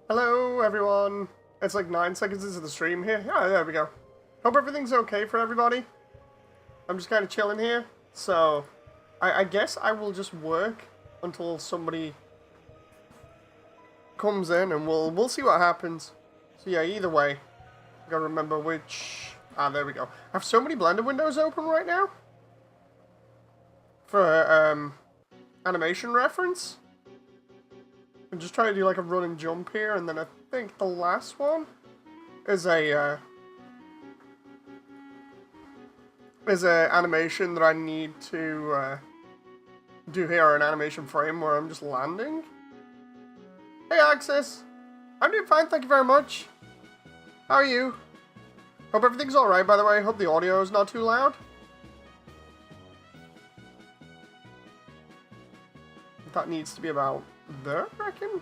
Hello, everyone. It's like 9 seconds into the stream here. Yeah, there we go. Hope everything's okay for everybody. I'm just kind of chilling here. So, I guess I will just work until somebody comes in and we'll see what happens. So yeah, either way, I gotta remember which... Ah, there we go. I have so many Blender windows open right now. For, animation reference. I'm just trying to do like a run and jump here, and then I think the last one is a animation that I need to do here, an animation frame where I'm just landing. Hey Axis! I'm doing fine, thank you very much. How are you? Hope everything's alright, by the way. Hope the audio is not too loud. That needs to be about there, I reckon.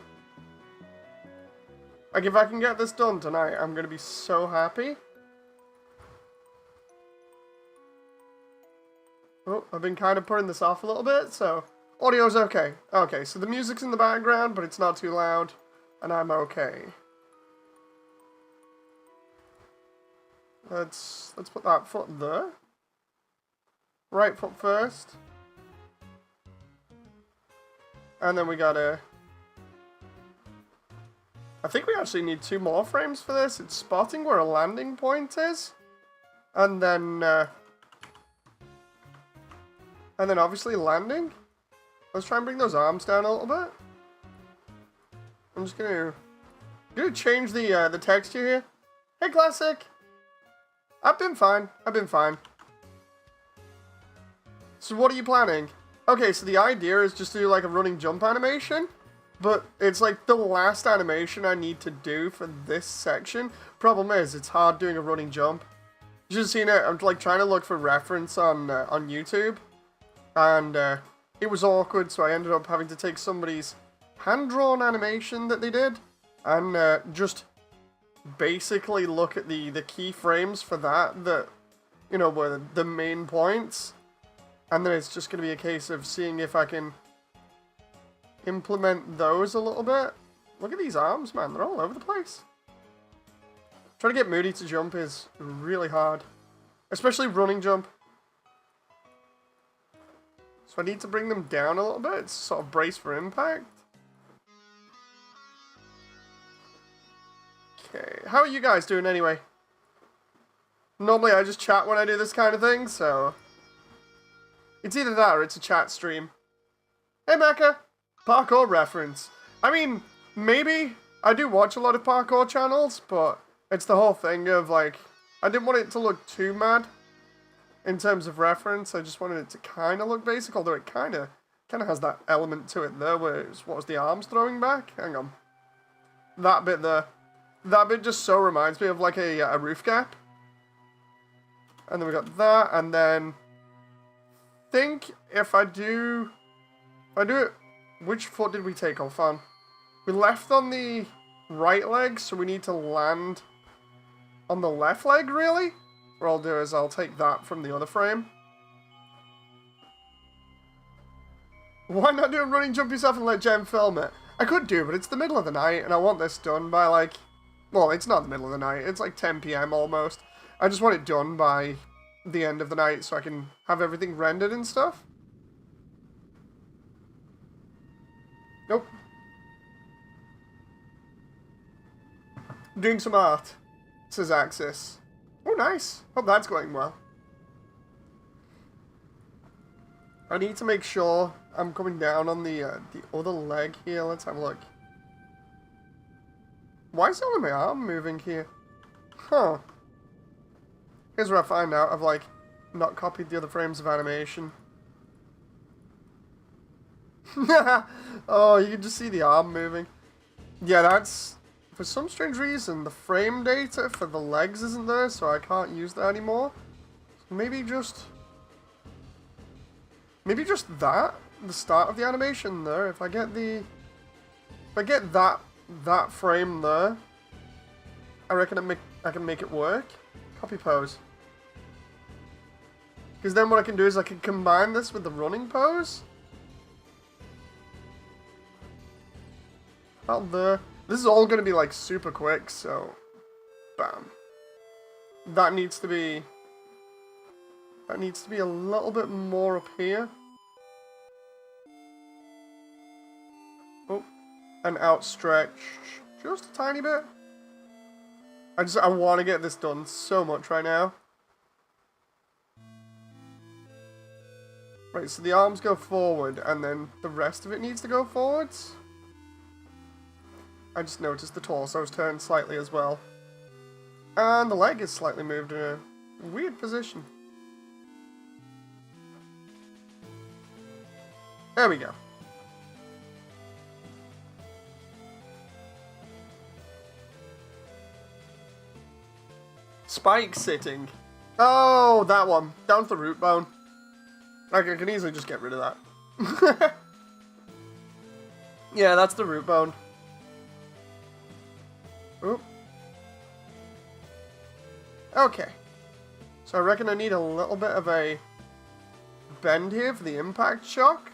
Like, if I can get this done tonight, I'm gonna be so happy. Oh, I've been kind of putting this off a little bit, so... Audio's okay. Okay, so the music's in the background, but it's not too loud, and I'm okay. Let's put that foot there. Right foot first. And then we gotta... I think we actually need 2 more frames for this. It's spotting where a landing point is. And then obviously landing. Let's try and bring those arms down a little bit. I'm just gonna change the texture here. Hey Classic! I've been fine. So what are you planning? Okay, so the idea is just to do like a running jump animation, but it's like the last animation I need to do for this section. Problem is, it's hard doing a running jump. You should have seen it. I'm like trying to look for reference on YouTube, and it was awkward, so I ended up having to take somebody's hand-drawn animation that they did, and just basically look at the keyframes for that you know, were the main points. And then it's just going to be a case of seeing if I can implement those a little bit. Look at these arms, man. They're all over the place. Trying to get Moody to jump is really hard. Especially running jump. So I need to bring them down a little bit. Sort of brace for impact. Okay. How are you guys doing anyway? Normally I just chat when I do this kind of thing, so... It's either that or it's a chat stream. Hey Mecca! Parkour reference. I mean, maybe I do watch a lot of parkour channels, but it's the whole thing of like, I didn't want it to look too mad in terms of reference. I just wanted it to kind of look basic, although it kind of has that element to it there where it's, what was the arms throwing back? Hang on. That bit there. That bit just so reminds me of like a roof gap. And then we got that, and then... think if I do it, which foot did we take off on? We left on the right leg, so we need to land on the left leg, really? What I'll do is I'll take that from the other frame. Why not do a running jump yourself and let Jen film it? I could do, but it's the middle of the night, and I want this done by like... Well, it's not the middle of the night, it's like 10 PM almost. I just want it done by... the end of the night so I can have everything rendered and stuff. Nope. Doing some art, says Axis. Oh, nice. Hope that's going well. I need to make sure I'm coming down on the other leg here. Let's have a look. Why is only my arm moving here? Huh. Here's where I find out I've, like, not copied the other frames of animation. Oh, you can just see the arm moving. Yeah, that's... For some strange reason, the frame data for the legs isn't there, so I can't use that anymore. So maybe just that? The start of the animation there. If I get that frame there, I reckon I can make it work. Copy pose. Because then what I can do is I can combine this with the running pose. About there. This is all going to be like super quick, so bam. That needs to be a little bit more up here. Oh, and outstretched just a tiny bit. I want to get this done so much right now. Right, so the arms go forward, and then the rest of it needs to go forwards. I just noticed the torso's turned slightly as well. And the leg is slightly moved in a weird position. There we go. Spike sitting. Oh, that one. Down to the root bone. Like, I can easily just get rid of that. Yeah, that's the root bone. Oop. Okay. So I reckon I need a little bit of a bend here for the impact shock.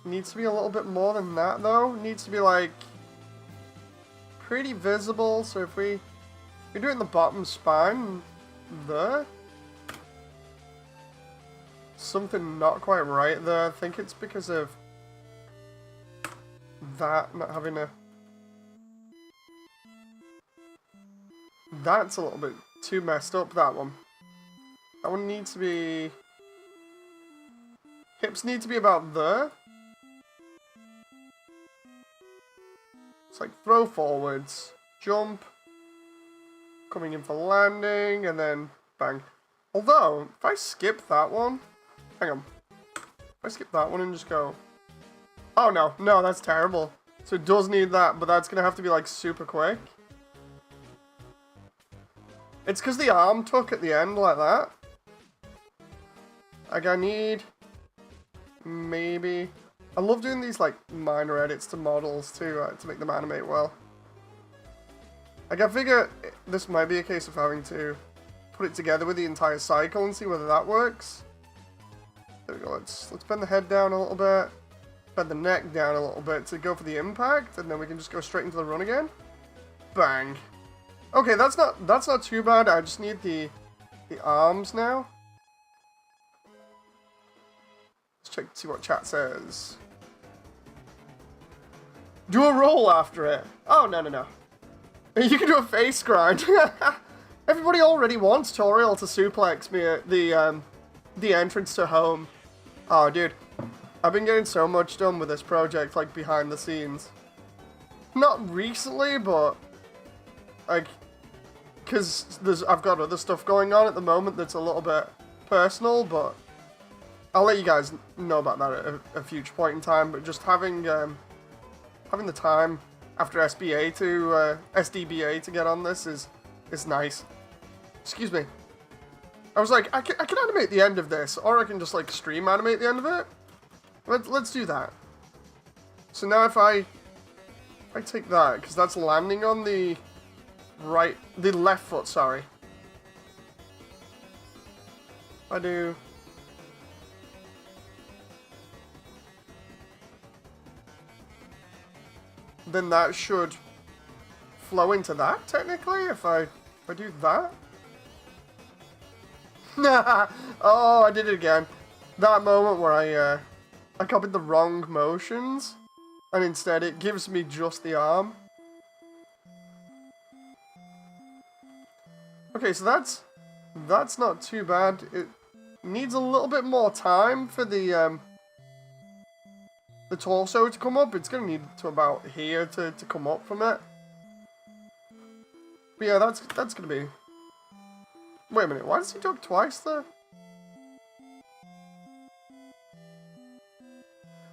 Needs to be a little bit more than that, though. Needs to be, like, pretty visible. So if we do it in the bottom spine there. Something not quite right there. I think it's because of that not having a... That's a little bit too messed up, that one. That one needs to be... Hips need to be about there. It's like throw forwards, jump, coming in for landing, and then bang. Although, if I skip that one... Hang on. If I skip that one and just go... Oh, no. No, that's terrible. So it does need that, but that's going to have to be, like, super quick. It's because the arm took at the end like that. Like, I need... Maybe... I love doing these, like, minor edits to models, too, to make them animate well. Like, I figure this might be a case of having to put it together with the entire cycle and see whether that works. There we go, let's bend the head down a little bit, bend the neck down a little bit to go for the impact, and then we can just go straight into the run again. Bang. Okay, that's not too bad. I just need the arms now. Let's check to see what chat says. Do a roll after it. Oh, no. You can do a face grind. Everybody already wants Toriel to suplex me at the entrance to home. Oh, dude. I've been getting so much done with this project, like, behind the scenes. Not recently, but... Like... Because I've got other stuff going on at the moment that's a little bit personal, but... I'll let you guys know about that at a future point in time, but just having the time after SDBA to get on this is nice. Excuse me. I was like, I can animate the end of this, or I can just, like, stream animate the end of it. Let's do that. So now if I take that, because that's landing on the left foot, sorry. I do... Then that should flow into that, technically, if I do that. Oh, I did it again. That moment where I copied the wrong motions, and instead it gives me just the arm. Okay, so that's not too bad. It needs a little bit more time for the torso to come up. It's going to need to about here to come up from it. But yeah, that's going to be... Wait a minute, why does he duck twice there?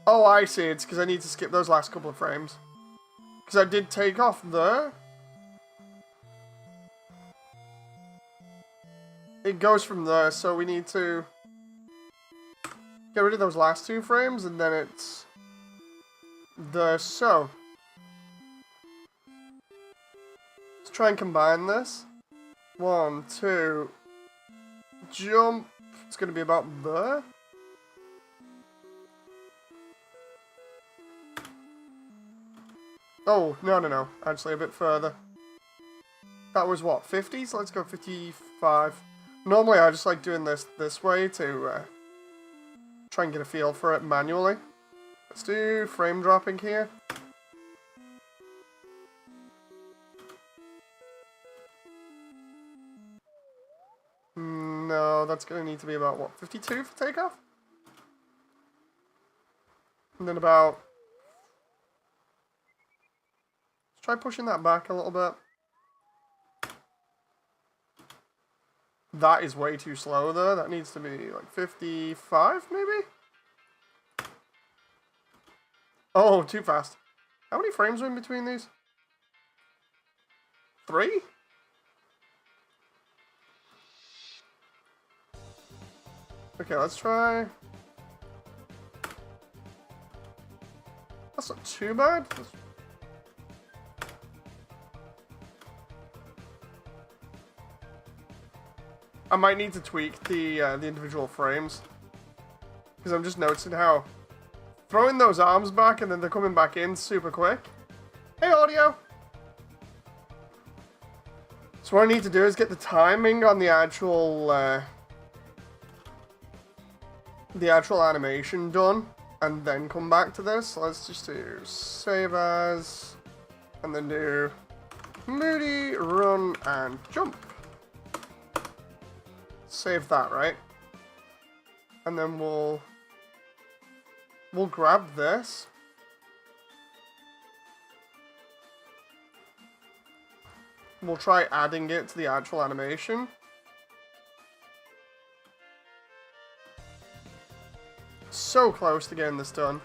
Oh, I see, it's because I need to skip those last couple of frames. Because I did take off there. It goes from there, so we need to get rid of those last 2 frames, and then it's there. So let's try and combine this. 1, 2, jump. It's going to be about there. Oh, no. Actually, a bit further. That was what, 50? So let's go 55. Normally, I just like doing this way to try and get a feel for it manually. Let's do frame dropping here. No, that's going to need to be about, what, 52 for takeoff? And then about... Let's try pushing that back a little bit. That is way too slow, though. That needs to be, like, 55, maybe? Oh, too fast. How many frames are in between these? 3? Okay, let's try... That's not too bad. I might need to tweak the individual frames. Because I'm just noticing how... Throwing those arms back and then they're coming back in super quick. Hey, audio! So what I need to do is get the timing on the actual animation done, and then come back to this. So let's just do save as, and then do Moody, run, and jump. Save that, right? And then we'll grab this. We'll try adding it to the actual animation. So close to getting this done.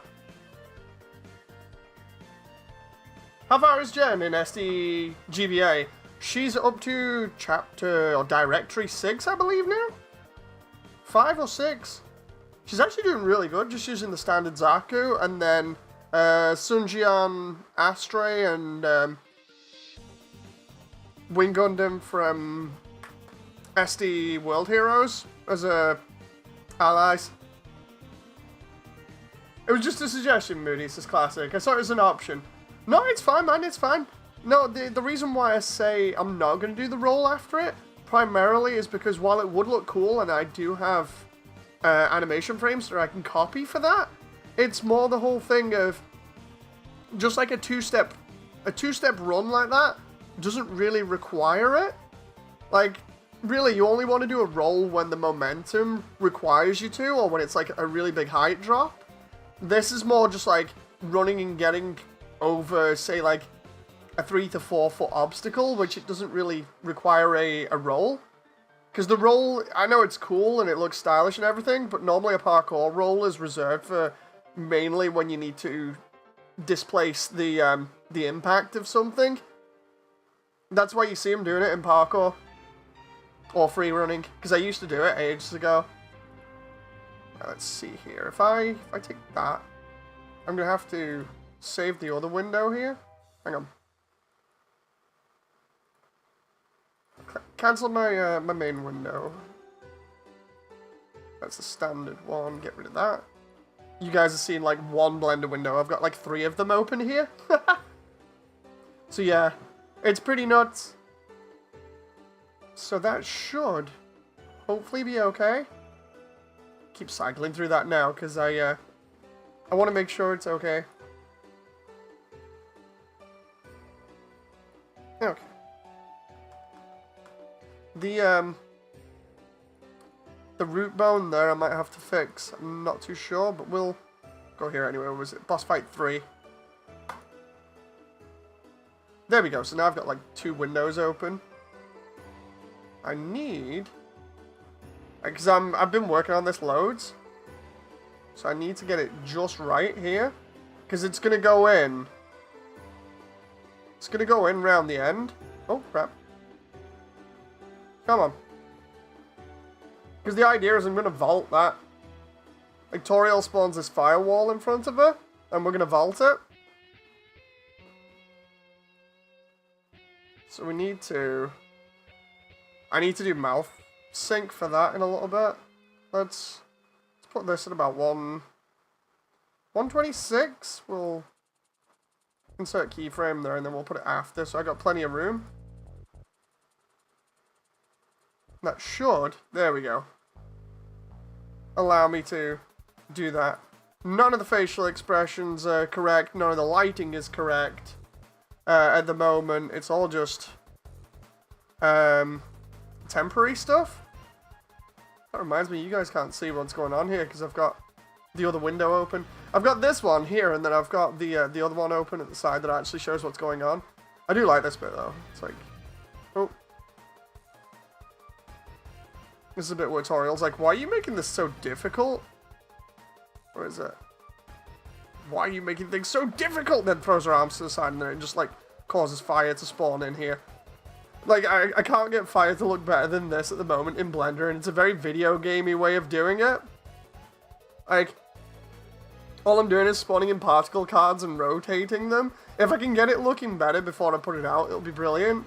How far is Jen in SDGBA? She's up to chapter or directory 6, I believe now? 5 or 6? She's actually doing really good, just using the standard Zaku, and then Sunjian Astray and Wing Gundam from SD World Heroes as allies. It was just a suggestion, Moody, it's classic. I saw it as an option. No, it's fine, man, it's fine. No, the reason why I say I'm not going to do the roll after it, primarily is because while it would look cool, and I do have animation frames that I can copy for that, it's more the whole thing of just like a two-step run like that doesn't really require it. Like, really, you only want to do a roll when the momentum requires you to, or when it's like a really big height drop. This is more just like running and getting over, say, like a 3 to 4 foot obstacle, which it doesn't really require a roll. Because the roll, I know it's cool and it looks stylish and everything, but normally a parkour roll is reserved for mainly when you need to displace the impact of something. That's why you see them doing it in parkour. Or free running, because I used to do it ages ago. Now, let's see here. If I take that, I'm going to have to save the other window here. Hang on. Cancel my my main window. That's the standard one. Get rid of that. You guys are seeing like one Blender window. I've got like 3 of them open here. So yeah, it's pretty nuts. So that should hopefully be okay. Keep cycling through that now because I want to make sure it's okay. Okay. The root bone there I might have to fix. I'm not too sure, but we'll go here anyway. Was it boss fight 3? There we go. So now I've got like 2 windows open. I need, because I've been working on this loads, so I need to get it just right here, because it's gonna go in. It's gonna go in round the end. Oh crap! Come on. Because the idea is I'm gonna vault that. Like Toriel spawns this firewall in front of her, and we're gonna vault it. So we need to. I need to do mouth sync for that in a little bit. Let's put this at about 126. We'll insert keyframe there, and then we'll put it after, so I got plenty of room. That should, there we go, allow me to do that. None of the facial expressions are correct, none of the lighting is correct at the moment. It's all just temporary stuff. That reminds me, you guys can't see what's going on here because I've got the other window open. I've got this one here, and then I've got the other one open at the side that actually shows what's going on. I do like this bit though. It's like, oh, this is a bit where tutorials like, why are you making this so difficult? Where is it? Why are you making things so difficult? Then throws her arms to the side, and then it just like causes fire to spawn in here. Like, I can't get fire to look better than this at the moment in Blender, and it's a very video gamey way of doing it. Like, all I'm doing is spawning in particle cards and rotating them. If I can get it looking better before I put it out, it'll be brilliant.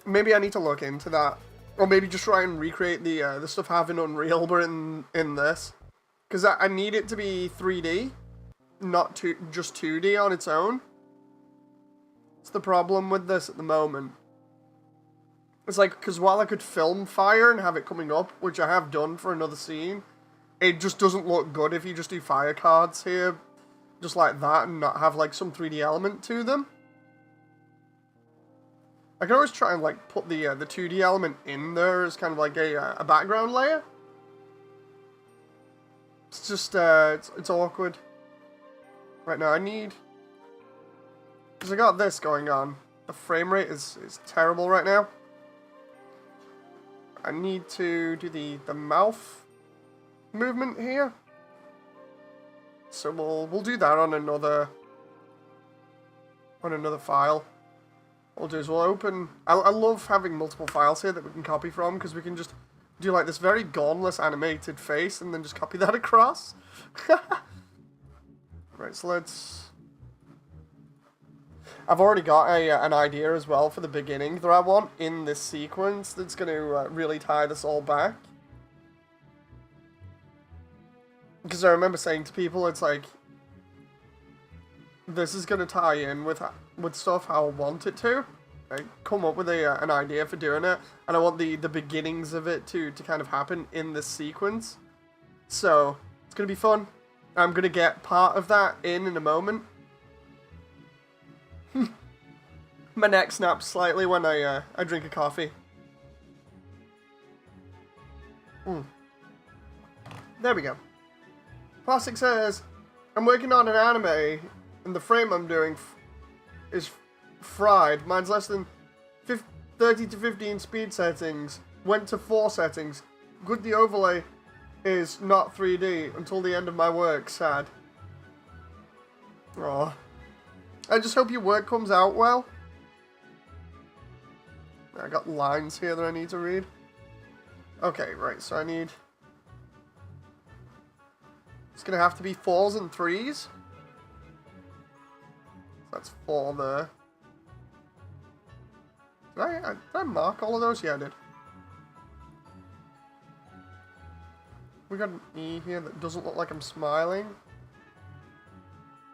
Maybe I need to look into that. Or maybe just try and recreate the stuff I have in Unreal, but in this. Because I need it to be 3D, not just 2D on its own. It's the problem with this at the moment. It's like, because while I could film fire and have it coming up, which I have done for another scene, it just doesn't look good if you just do fire cards here, just like that, and not have like some 3D element to them. I can always try and like put the 2D element in there as kind of like a background layer. It's just, it's awkward. Right now I need, because I got this going on. The frame rate is terrible right now. I need to do the mouth movement here. So we'll do that on another file. What we'll do is we'll open. I love having multiple files here that we can copy from, because we can just do like this very goneless animated face and then just copy that across. Right, so let's. I've already got an idea as well for the beginning that I want in this sequence that's going to really tie this all back. Because I remember saying to people, it's like, this is going to tie in with stuff how I want it to. I come up with an idea for doing it, and I want the beginnings of it to kind of happen in this sequence. So, it's going to be fun. I'm going to get part of that in a moment. My neck snaps slightly when I drink a coffee. There we go. Plastic says, I'm working on an anime, and the frame I'm doing is fried. Mine's less than 30 to 15 speed settings. Went to 4 settings. Good the overlay is not 3D until the end of my work. Sad. Aw. I just hope your work comes out well. I got lines here that I need to read. Okay, right, so I need... It's gonna have to be 4s and 3s. That's 4 there. Did I mark all of those? Yeah, I did. We got an E here that doesn't look like I'm smiling.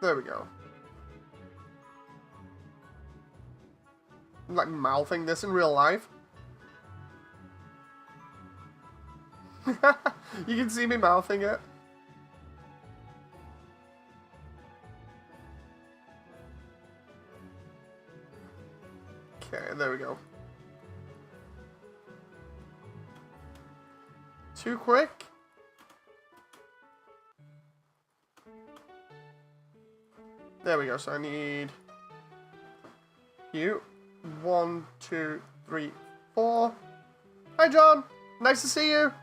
There we go. I'm like mouthing this in real life. You can see me mouthing it. Okay, there we go. Too quick? There we go, so I need you. 1, 2, 3, 4. Hi, John. Nice to see you.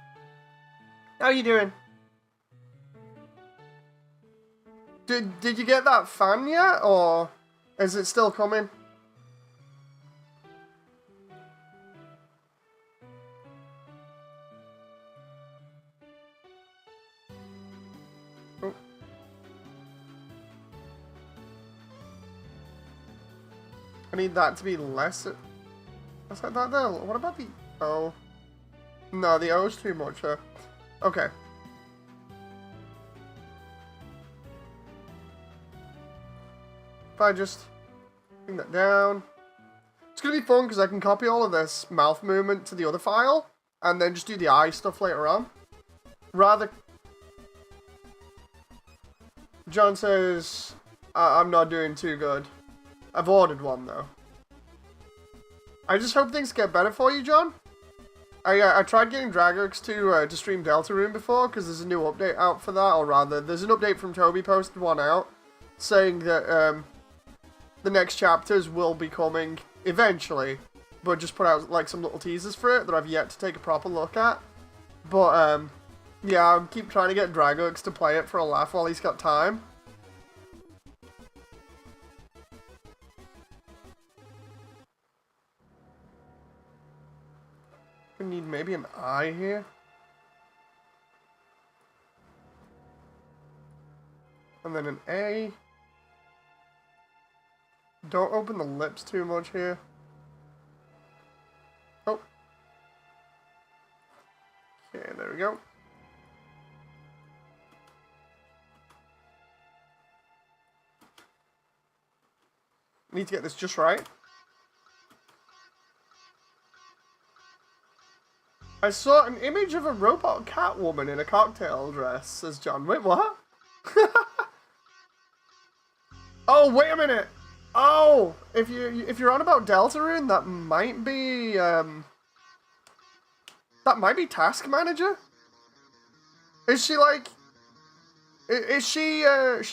How are you doing? Did you get that fan yet, or is it still coming? Oh. I need that to be less. What's that there? What about the O? No, the O is too much. Okay. If I just bring that down. It's going to be fun because I can copy all of this mouth movement to the other file and then just do the eye stuff later on. Rather... John says, I'm not doing too good. I've ordered one though. I just hope things get better for you, John. I tried getting Dragox to stream Deltarune before because there's a new update out for that, or rather, there's an update from Toby posted one out saying that the next chapters will be coming eventually, but just put out like some little teasers for it that I've yet to take a proper look at. But yeah, I keep trying to get Dragox to play it for a laugh while he's got time. I need maybe an eye here. And then an A. Don't open the lips too much here. Oh. Okay, there we go. Need to get this just right. I saw an image of a robot cat woman in a cocktail dress, says John. Wait, what? Oh, wait a minute. Oh, if you're on about Deltarune, that might be Task Manager. Is she like? Is she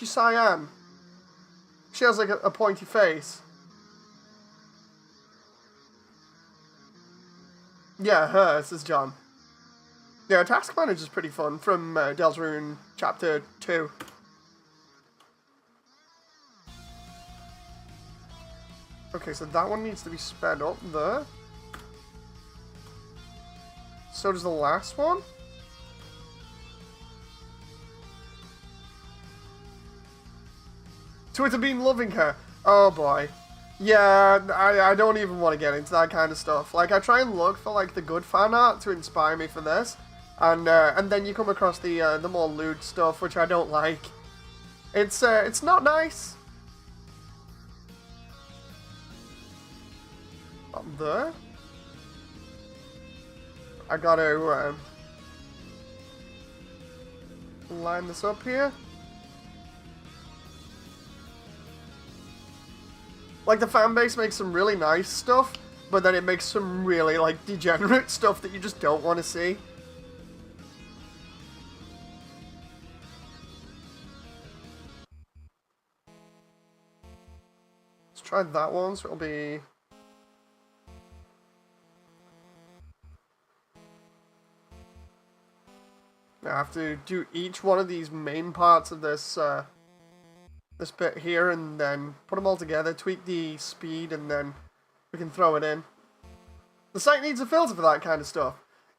cyan? She has like a pointy face. Yeah, her, says John. Yeah, Task Manager's pretty fun from Deltarune Chapter 2. Okay, so that one needs to be sped up there. So does the last one. Twitter been loving her. Oh boy. Yeah, I don't even want to get into that kind of stuff. Like, I try and look for, like, the good fan art to inspire me for this. And then you come across the more lewd stuff, which I don't like. It's not nice. Up there. I gotta, line this up here. Like, the fanbase makes some really nice stuff, but then it makes some really, like, degenerate stuff that you just don't want to see. Let's try that one, so it'll be... I have to do each one of these main parts of this, this bit here, and then put them all together, tweak the speed, and then we can throw it in. The site needs a filter for that kind of stuff.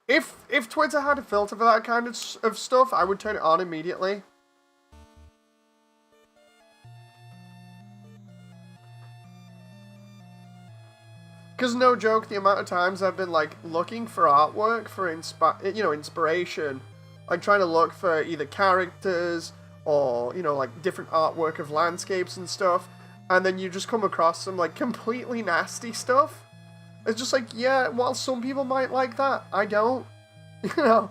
If Twitter had a filter for that kind of stuff, I would turn it on immediately. Because no joke, the amount of times I've been like looking for artwork for inspiration, like trying to look for either characters or, you know, like different artwork of landscapes and stuff, and then you just come across some like completely nasty stuff. It's just like, yeah, while some people might like that, I don't. You know.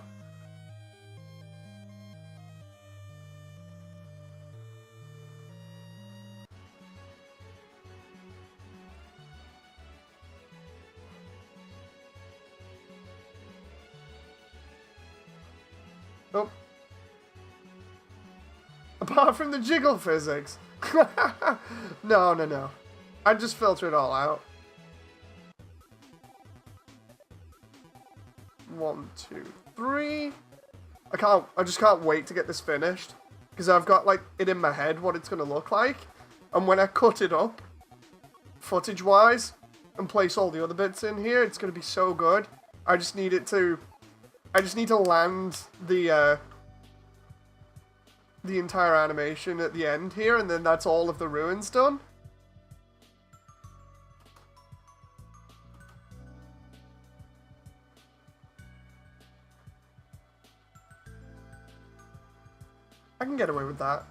Oh. Apart from the jiggle physics. No. I just filter it all out. 1, 2, 3. I just can't wait to get this finished. Because I've got, like, it in my head what it's going to look like. And when I cut it up, footage-wise, and place all the other bits in here, it's going to be so good. I just need to land the entire animation at the end here, and then that's all of the ruins done. I can get away with that.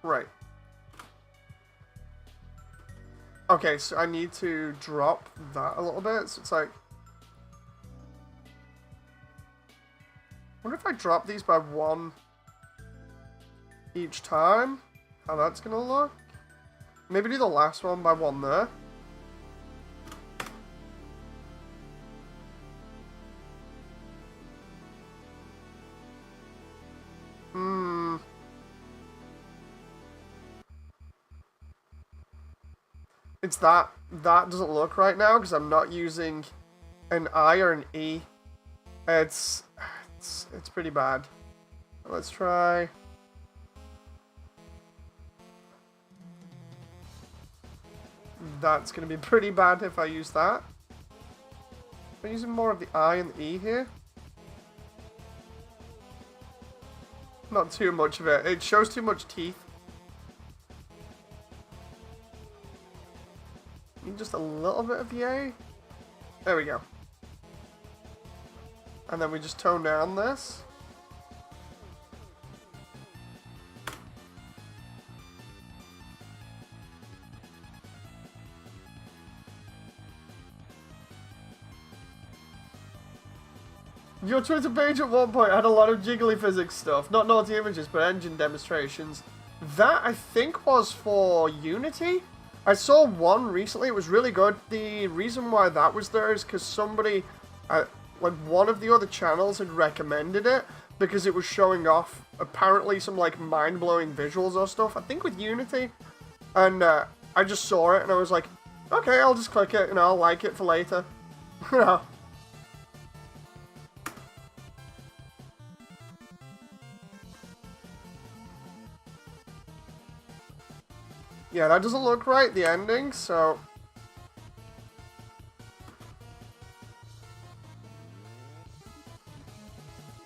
Right. Okay, so I need to drop that a little bit. So it's like... I wonder if I drop these by 1 each time, how that's gonna look. Maybe do the last one by 1 there. It's that doesn't look right now because I'm not using an I or an E. It's pretty bad. Let's try. That's gonna be pretty bad if I use that. I'm using more of the I and the E here. Not too much of it. It shows too much teeth. Need just a little bit of the A. There we go. And then we just tone down this. Your Twitter page at one point had a lot of jiggly physics stuff. Not naughty images, but engine demonstrations. That, I think, was for Unity. I saw one recently. It was really good. The reason why that was there is because somebody, like one of the other channels had recommended it because it was showing off apparently some like mind-blowing visuals or stuff. I think with Unity. And I just saw it and I was like, okay, I'll just click it and I'll like it for later. You know. Yeah, that doesn't look right, the ending, so...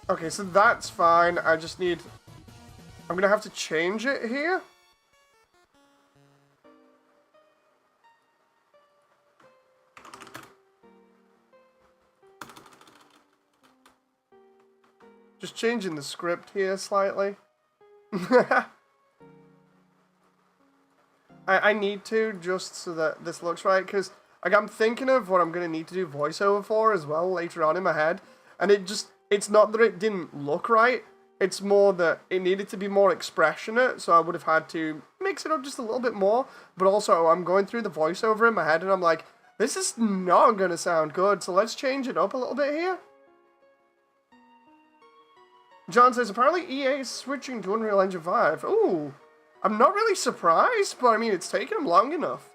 Okay, so that's fine. I just need... I'm gonna have to change it here. Just changing the script here slightly. I need to, just so that this looks right, because like, I'm thinking of what I'm going to need to do voiceover for as well later on in my head, and it's not that it didn't look right, it's more that it needed to be more expressionate, so I would have had to mix it up just a little bit more, but also I'm going through the voiceover in my head, and I'm like, this is not going to sound good, so let's change it up a little bit here. John says, apparently EA is switching to Unreal Engine 5. Ooh. I'm not really surprised, but I mean, it's taken them long enough.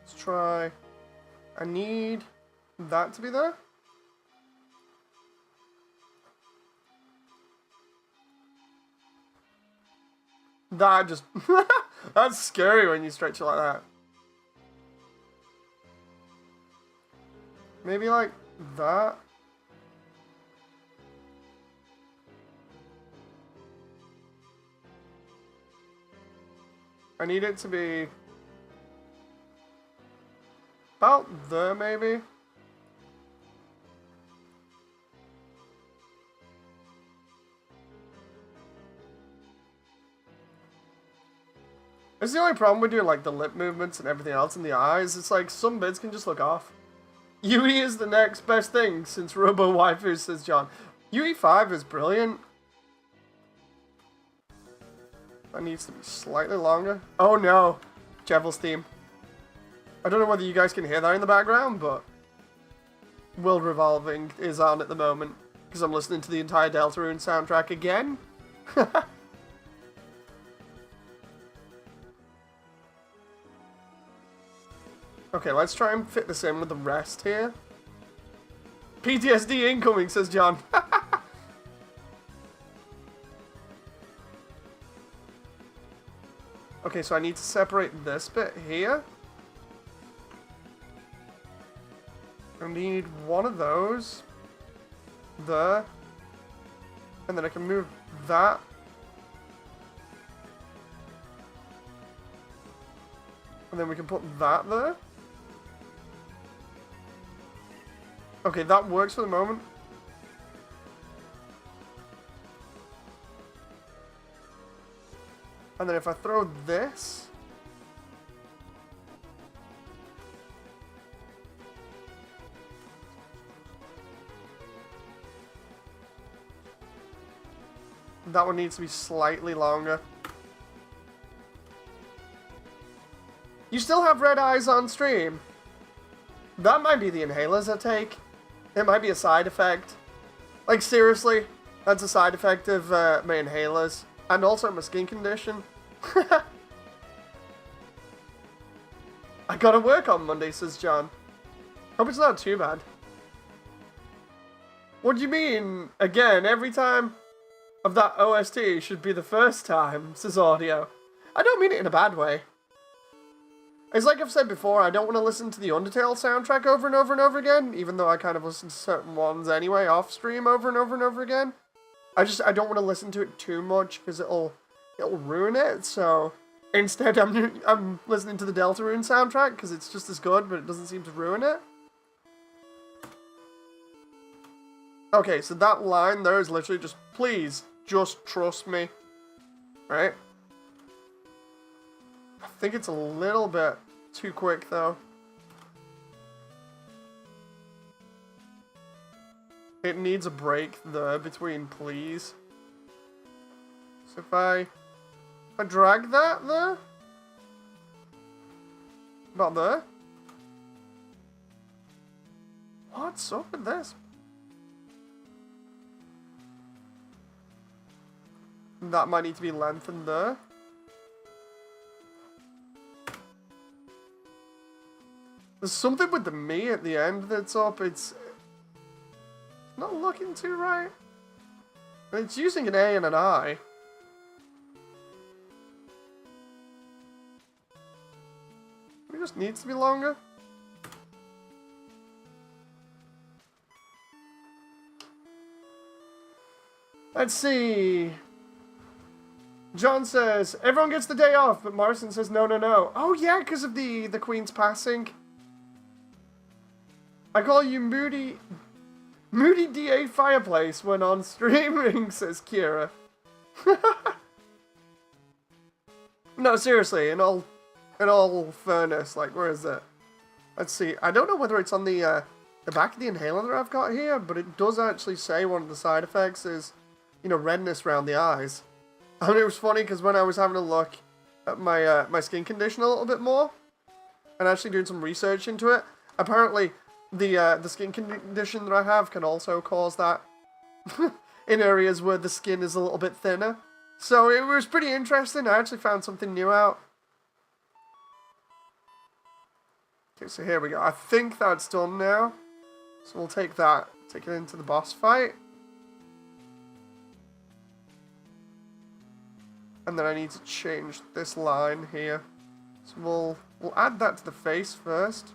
Let's try. I need that to be there. That just... That's scary when you stretch it like that. Maybe like that. I need it to be... about there, maybe. It's the only problem with doing like the lip movements and everything else in the eyes. It's like some bits can just look off. UE is the next best thing since Robo Waifu, says John. UE 5 is brilliant. That needs to be slightly longer. Oh no, Jevel's theme. I don't know whether you guys can hear that in the background, but World Revolving is on at the moment because I'm listening to the entire Deltarune soundtrack again. Okay, let's try and fit this in with the rest here. PTSD incoming, says John. Okay, so I need to separate this bit here. I need one of those. There. And then I can move that And then we can put that there. Okay, that works for the moment. And then if I throw this... That one needs to be slightly longer. You still have red eyes on stream. That might be the inhalers I take. It might be a side effect. Like, seriously, that's a side effect of my inhalers. And also my skin condition. I gotta work on Monday, says John. Hope it's not too bad. What do you mean? Again, every time of that OST should be the first time, says Audio. I don't mean it in a bad way. It's like I've said before, I don't want to listen to the Undertale soundtrack over and over and over again, even though I kind of listen to certain ones anyway, off stream over and over and over again. I don't want to listen to it too much, because it'll ruin it, so instead I'm listening to the Deltarune soundtrack, because it's just as good, but it doesn't seem to ruin it. Okay, so that line there is literally just, please, just trust me. Right? I think it's a little bit too quick, though. It needs a break there between please. So if I drag that there, about there. What's up with this? That might need to be lengthened there. There's something with the me at the end that's up. It's not looking too right. It's using an A and an I. It just needs to be longer. Let's see. John says, everyone gets the day off, but Morrison says no, no, no. Oh yeah, because of the Queen's passing. I call you Moody DA Fireplace when on streaming, says Kira. No, seriously, in all fairness, like, where is it? Let's see. I don't know whether it's on the back of the inhaler that I've got here, but it does actually say one of the side effects is, you know, redness around the eyes. I mean, it was funny because when I was having a look at my my skin condition a little bit more, and actually doing some research into it, apparently the skin condition that I have can also cause that in areas where the skin is a little bit thinner. So it was pretty interesting. I actually found something new out. Okay, so here we go. I think that's done now. So we'll take that, take it into the boss fight. And then I need to change this line here. So we'll add that to the face first.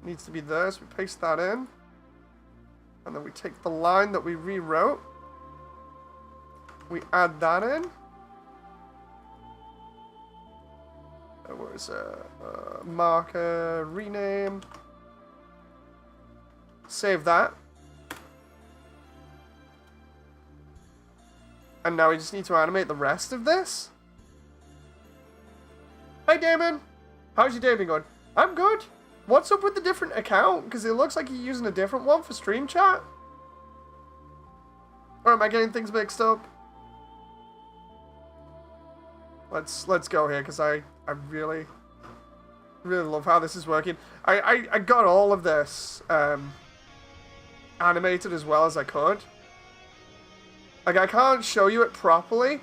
Needs to be there, so we paste that in. And then we take the line that we rewrote. We add that in. Where is it? Marker, rename. Save that. And now we just need to animate the rest of this. Hey Damon! How's your day been going? I'm good. What's up with the different account? Because it looks like you're using a different one for stream chat. Or am I getting things mixed up? Let's go here, because I really love how this is working. I got all of this animated as well as I could. Like, I can't show you it properly,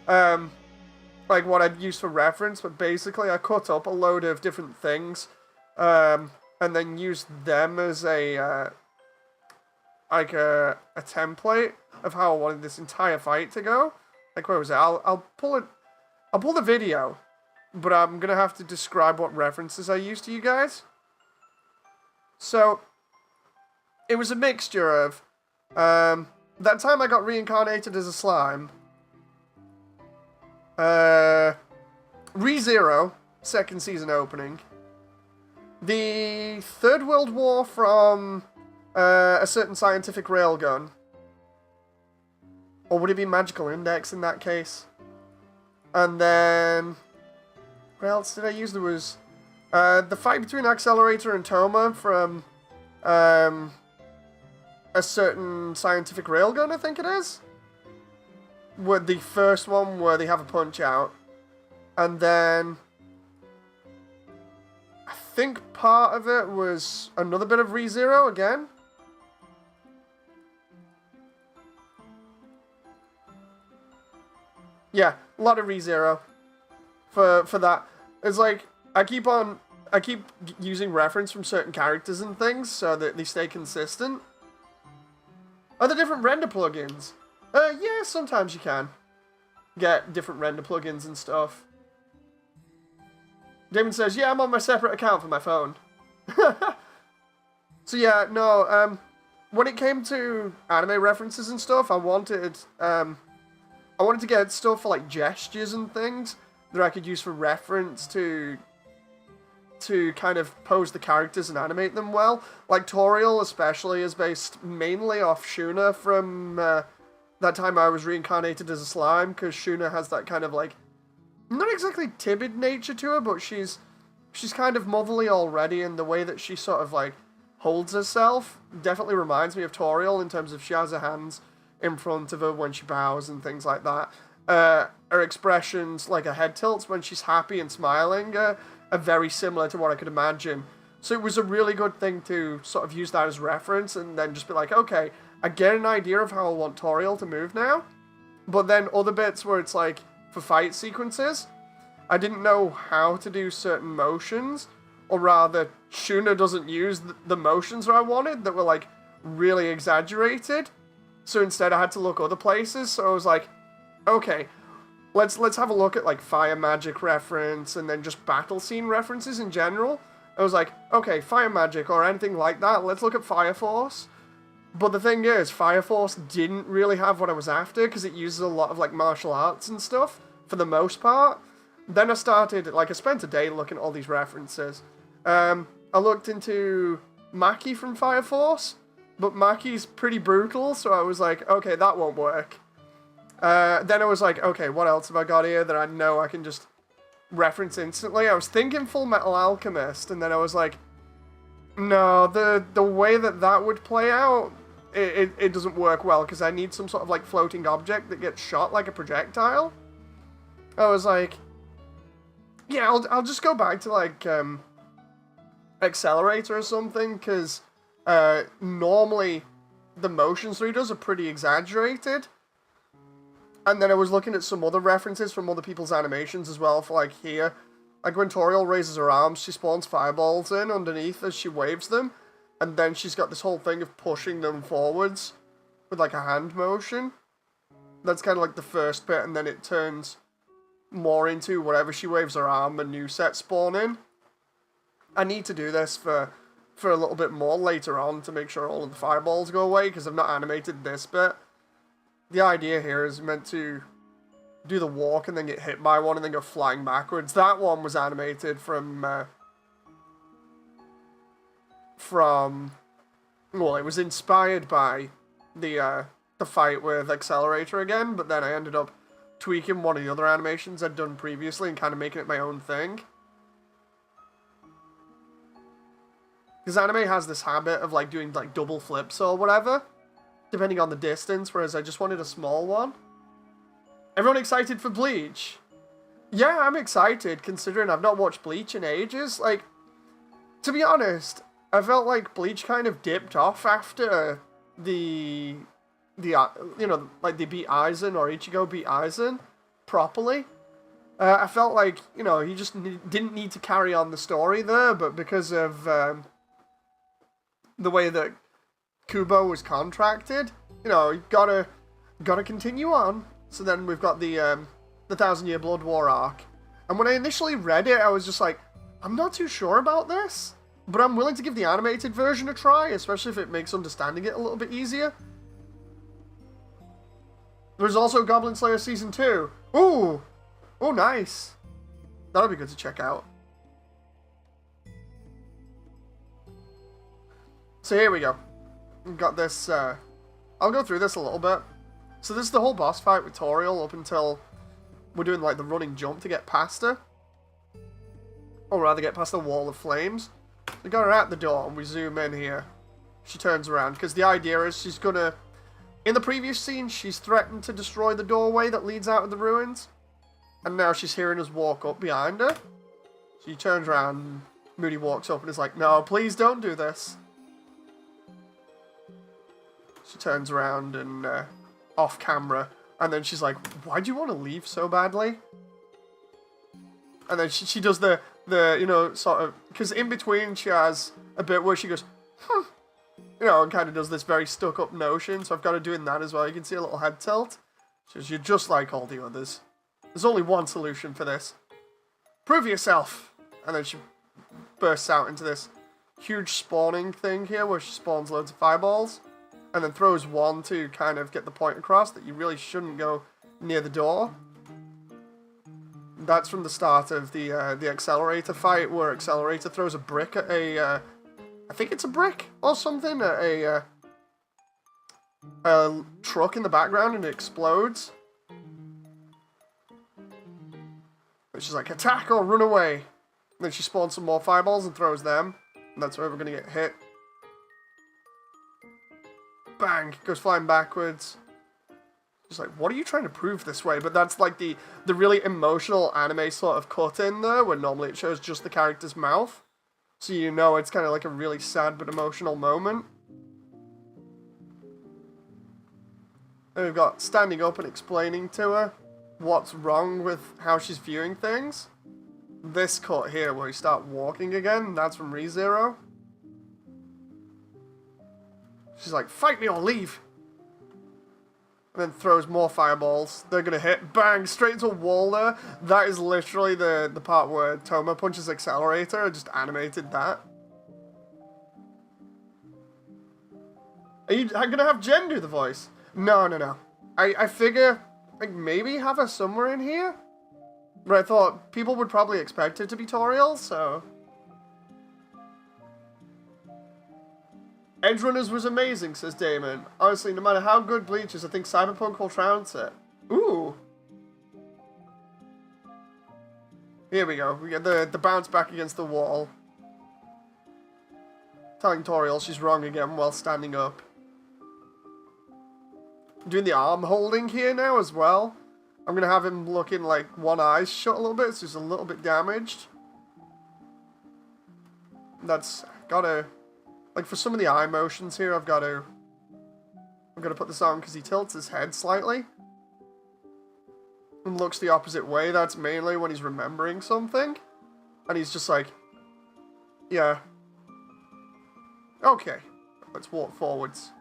like what I'd use for reference, but basically I cut up a load of different things, and then used them as a template of how I wanted this entire fight to go. Like, where was it? I'll pull the video, but I'm gonna have to describe what references I used to you guys. So, it was a mixture of, that time I got reincarnated as a slime. ReZero, second season opening. The Third World War from a certain scientific railgun. Or would it be Magical Index in that case? And then... what else did I use? There was the fight between Accelerator and Toma from a certain scientific railgun, I think it is. With the first one where they have a punch out. And then I think part of it was another bit of ReZero again. Yeah, a lot of ReZero for that. It's like I keep using reference from certain characters and things so that they stay consistent. Are there different render plugins? Yeah, sometimes you can get different render plugins and stuff. Damon says, yeah, I'm on my separate account for my phone. So yeah, no, when it came to anime references and stuff, I wanted to get stuff for like gestures and things that I could use for reference to kind of pose the characters and animate them well. Like Toriel especially is based mainly off Shuna from that time I was reincarnated as a slime, because Shuna has that kind of like, not exactly timid nature to her, but she's kind of motherly already, and the way that she sort of like holds herself definitely reminds me of Toriel in terms of she has her hands in front of her when she bows and things like that. Her expressions, like her head tilts when she's happy and smiling, are very similar to what I could imagine. So it was a really good thing to sort of use that as reference and then just be like, okay, I get an idea of how I want Toriel to move now. But then other bits where it's like, for fight sequences, I didn't know how to do certain motions, or rather, Shuna doesn't use the motions that I wanted that were like really exaggerated. So instead I had to look other places, so I was like, okay, let's have a look at like fire magic reference and then just battle scene references in general. I was like, okay, fire magic or anything like that, let's look at Fire Force. But the thing is, Fire Force didn't really have what I was after, because it uses a lot of like martial arts and stuff, for the most part. Then I started, like I spent a day looking at all these references. I looked into Maki from Fire Force, but Maki's pretty brutal, so I was like, okay, that won't work. Then I was like, okay, what else have I got here that I know I can just reference instantly? I was thinking Full Metal Alchemist, and then I was like, no, the way that would play out, it doesn't work well, because I need some sort of like floating object that gets shot like a projectile. I was like, yeah, I'll just go back to like Accelerator or something, because normally the motions that he does are pretty exaggerated. And then I was looking at some other references from other people's animations as well, for like here. Like when Toriel raises her arms, she spawns fireballs in underneath as she waves them. And then she's got this whole thing of pushing them forwards with like a hand motion. That's kind of like the first bit, and then it turns more into whatever she waves her arm, a new set spawn in. I need to do this for a little bit more later on to make sure all of the fireballs go away, because I've not animated this bit. The idea here is meant to do the walk and then get hit by one and then go flying backwards. That one was animated from well, it was inspired by the fight with Accelerator again, but then I ended up tweaking one of the other animations I'd done previously and kind of making it my own thing. Because anime has this habit of like doing like double flips or whatever, depending on the distance, whereas I just wanted a small one. Everyone excited for Bleach? Yeah, I'm excited, considering I've not watched Bleach in ages. Like, to be honest, I felt like Bleach kind of dipped off after the you know, like they beat Aizen, or Ichigo beat Aizen properly. I felt like, you know, he just didn't need to carry on the story there, but because of the way that Kubo was contracted, you know, you gotta continue on. So then we've got the 1000-Year Blood War arc. And when I initially read it, I was just like, I'm not too sure about this, but I'm willing to give the animated version a try, especially if it makes understanding it a little bit easier. There's also Goblin Slayer Season 2. Ooh! Oh, nice. That'll be good to check out. So here we go. We've got this, I'll go through this a little bit. So this is the whole boss fight with Toriel up until we're doing, like, the running jump to get past her. Or rather, get past the wall of flames. We got her at the door, and we zoom in here. She turns around, because the idea is she's gonna... In the previous scene, she's threatened to destroy the doorway that leads out of the ruins. And now she's hearing us walk up behind her. She turns around, and Moody walks up and is like, no, please don't do this. She turns around and, off camera, and then she's like, why do you want to leave so badly? And then she does the you know, sort of, because in between she has a bit where she goes, you know, and kind of does this very stuck-up notion, so I've got her doing that as well. You can see a little head tilt. She says, you're just like all the others. There's only one solution for this. Prove yourself! And then she bursts out into this huge spawning thing here, where she spawns loads of fireballs, and then throws one to kind of get the point across that you really shouldn't go near the door. That's from the start of the Accelerator fight, where Accelerator throws a brick at a, I think it's a brick or something, at a truck in the background, and it explodes. And she's like, attack or run away. And then she spawns some more fireballs and throws them, and that's where we're going to get hit. Bang! Goes flying backwards. She's like, what are you trying to prove this way? But that's like the really emotional anime sort of cut in there, where normally it shows just the character's mouth. So you know it's kind of like a really sad but emotional moment. And we've got standing up and explaining to her what's wrong with how she's viewing things. This cut here, where we start walking again, that's from ReZero. She's like, fight me or leave! And then throws more fireballs. They're gonna hit. Bang! Straight into a wall there. That is literally the part where Toma punches Accelerator. I just animated that. Are you gonna have Jen do the voice? No. I figure, like, maybe have her somewhere in here? But I thought people would probably expect it to be Toriel, so... Edgerunners was amazing, says Damon. Honestly, no matter how good Bleach is, I think Cyberpunk will trounce it. Ooh. Here we go. We get the bounce back against the wall. Telling Toriel she's wrong again while standing up. Doing the arm holding here now as well. I'm going to have him looking like one eye's shut a little bit, so he's a little bit damaged. That's gotta... Like, for some of the eye motions here, I've got to put this on because he tilts his head slightly. And looks the opposite way. That's mainly when he's remembering something. And he's just like, yeah. Okay. Let's walk forwards.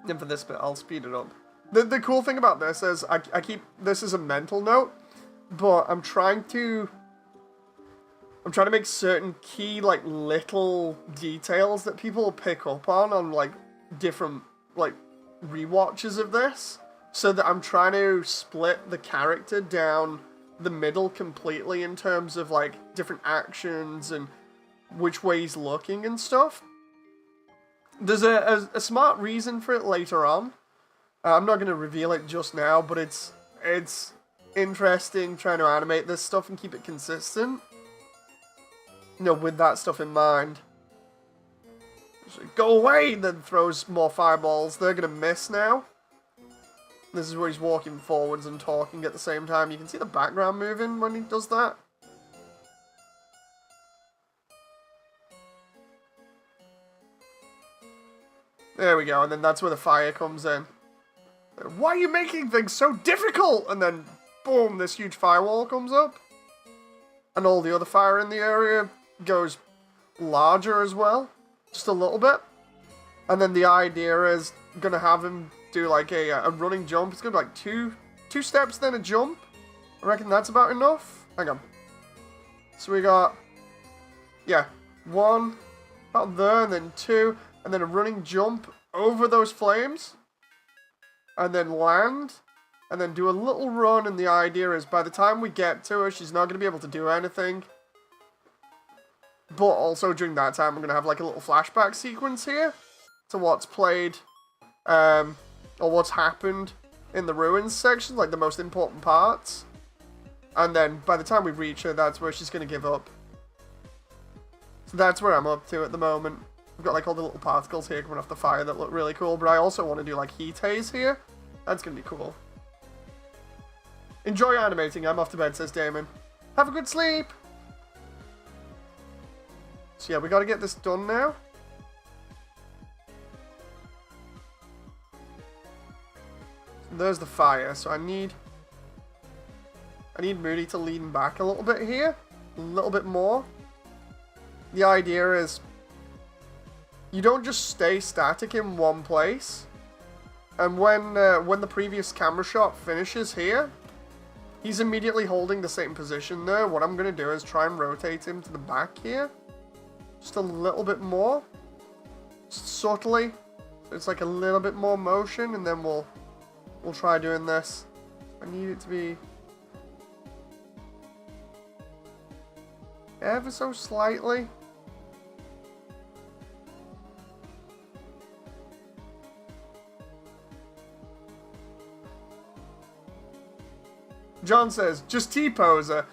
And for this bit, I'll speed it up. The cool thing about this is, I keep this as a mental note, but I'm trying to make certain key, like, little details that people will pick up on, like, different, like, rewatches of this. So that I'm trying to split the character down the middle completely in terms of, like, different actions and which way he's looking and stuff. There's a smart reason for it later on. I'm not going to reveal it just now, but it's interesting trying to animate this stuff and keep it consistent. You know, with that stuff in mind. So, go away! Then throws more fireballs. They're going to miss now. This is where he's walking forwards and talking at the same time. You can see the background moving when he does that. There we go, and then that's where the fire comes in. Why are you making things so difficult? And then, boom, this huge firewall comes up. And all the other fire in the area goes larger as well. Just a little bit. And then the idea is going to have him do like a running jump. It's going to be like two steps, then a jump. I reckon that's about enough. Hang on. So we got, yeah, one, about there, and then two, and then a running jump over those flames. And then land. and then do a little run, and the idea is by the time we get to her, she's not going to be able to do anything. But also during that time, we're going to have like a little flashback sequence here to what's played, or what's happened in the ruins section, like the most important parts. And then by the time we reach her, that's where she's going to give up. So that's where I'm up to at the moment. We've got like all the little particles here coming off the fire that look really cool, but I also want to do like heat haze here. That's going to be cool. Enjoy animating. I'm off to bed, says Damon. Have a good sleep. So yeah, we got to get this done now. There's the fire, so I need Moody to lean back a little bit here. A little bit more. The idea is you don't just stay static in one place. And when the previous camera shot finishes here, he's immediately holding the same position there. What I'm going to do is try and rotate him to the back here. Just a little bit more. Just subtly. So it's like a little bit more motion, and then we'll try doing this. I need it to be ever so slightly. John says, just T-poser.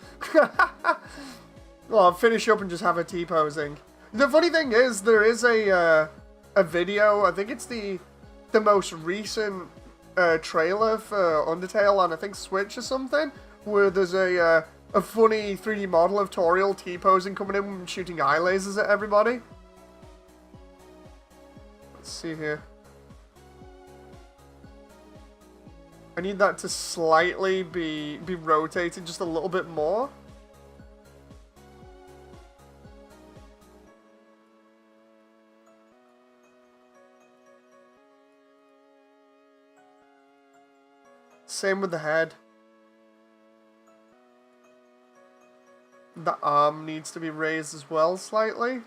Well, I'll finish up and just have a T-posing. The funny thing is, there is a video, I think it's the most recent trailer for Undertale on, I think, Switch or something, where there's a funny 3D model of Toriel T-posing coming in and shooting eye lasers at everybody. Let's see here. I need that to slightly be rotated just a little bit more. Same with the head. The arm needs to be raised as well slightly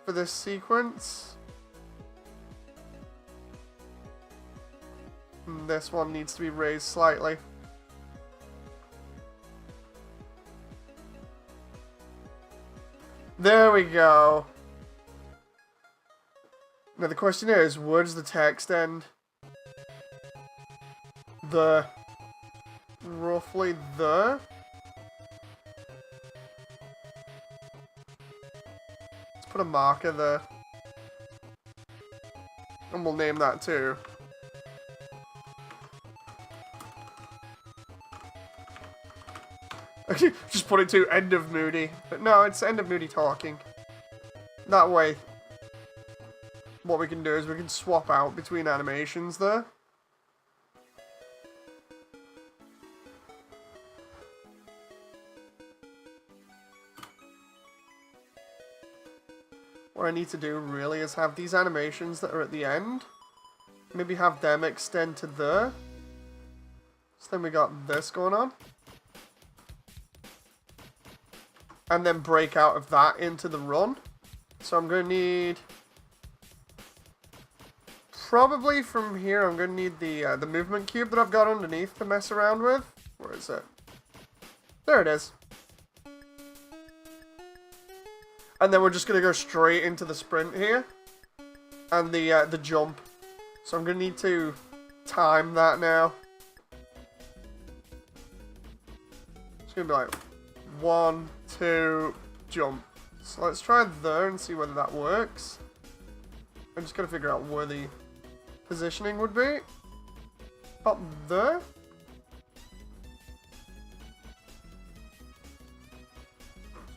for this sequence. And this one needs to be raised slightly. There we go. Now the question is, where does the text end? Roughly there. Let's put a marker there. And we'll name that too. Just put it to end of Moody. But no, it's end of Moody talking. That way, what we can do is we can swap out between animations there. What I need to do really is have these animations that are at the end. Maybe have them extend to there. So then we got this going on. And then break out of that into the run. So I'm going to need... Probably from here I'm going to need the movement cube that I've got underneath to mess around with. Where is it? There it is. And then we're just going to go straight into the sprint here. And the jump. So I'm going to need to time that now. It's going to be like 1, 2, jump. So let's try there and see whether that works. I'm just going to figure out where the positioning would be. Up there.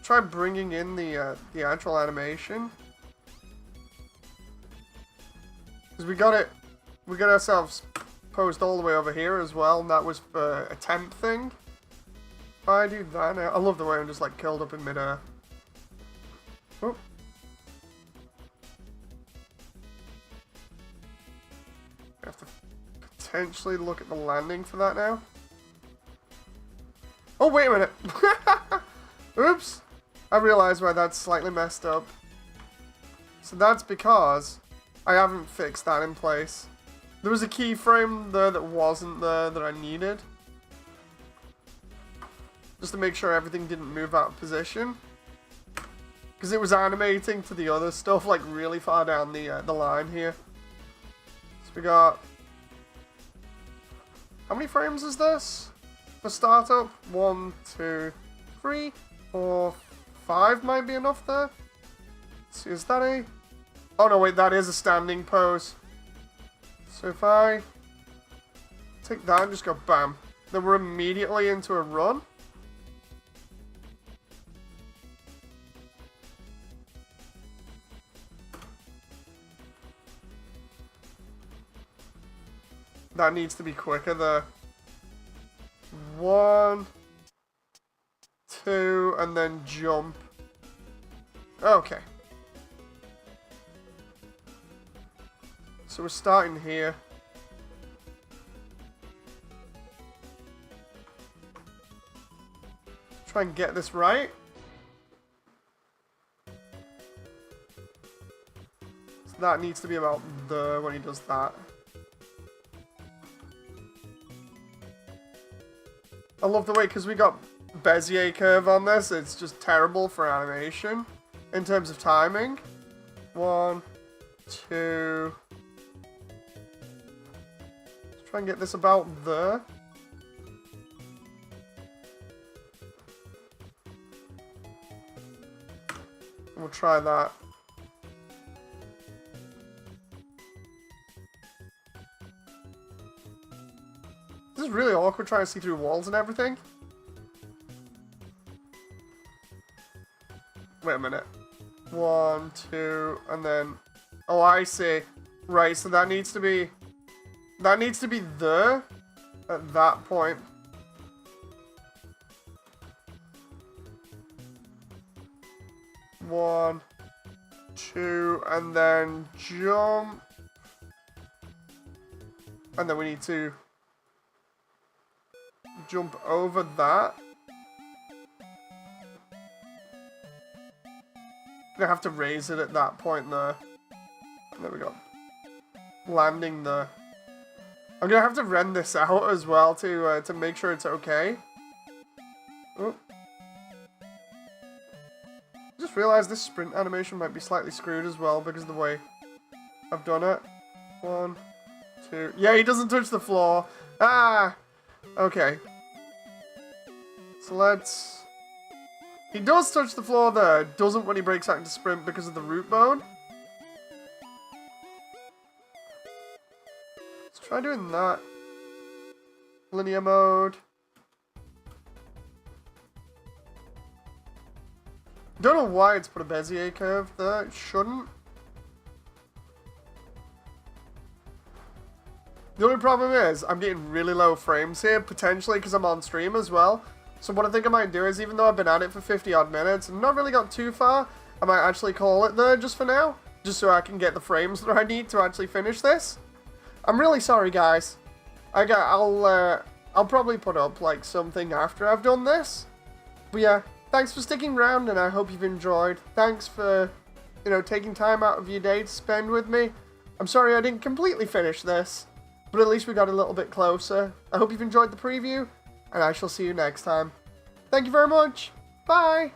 Try bringing in the actual animation, because we got ourselves posed all the way over here as well, and that was for a temp thing. If I do that now, I love the way I'm just like curled up in midair. Oh. I have to potentially look at the landing for that now. Oh, wait a minute. Oops. I realize why that's slightly messed up. So that's because I haven't fixed that in place. There was a keyframe there that wasn't there that I needed. just to make sure everything didn't move out of position. Because it was animating to the other stuff, like, really far down the line here. So we got... How many frames is this? For startup? 1, 2, 3, 4, 5 might be enough there. Let's see, is that a... Oh no, wait, that is a standing pose. So if I take that and just go bam, then we're immediately into a run. That needs to be quicker there. 1, 2, and then jump. Okay. So we're starting here. Try and get this right. So that needs to be about there when he does that. I love the way, because we got Bezier curve on this, it's just terrible for animation in terms of timing. 1, 2. Let's try and get this about there. We'll try that. This is really awkward trying to see through walls and everything. Wait a minute. 1, 2, and then... Oh, I see. Right, so that needs to be... That needs to be there at that point. One, 2, and then jump. And then we need to jump over that. Gonna have to raise it at that point there. There we go. Landing there. I'm gonna have to rend this out as well to make sure it's okay. Oh. I just realized this sprint animation might be slightly screwed as well because of the way I've done it. 1, 2. Yeah, he doesn't touch the floor. Ah! Okay. So let's... He does touch the floor there. Doesn't when he breaks out into sprint because of the root bone. Let's try doing that. Linear mode. Don't know why it's put a Bezier curve there. It shouldn't. The only problem is I'm getting really low frames here, potentially because I'm on stream as well. So what I think I might do is, even though I've been at it for 50 odd minutes and not really got too far, I might actually call it there just for now, just so I can get the frames that I need to actually finish this. I'm really sorry, guys. I'll probably put up like something after I've done this. But yeah, thanks for sticking around, and I hope you've enjoyed. Thanks for, you know, taking time out of your day to spend with me. I'm sorry I didn't completely finish this, but at least we got a little bit closer. I hope you've enjoyed the preview, and I shall see you next time. Thank you very much. Bye.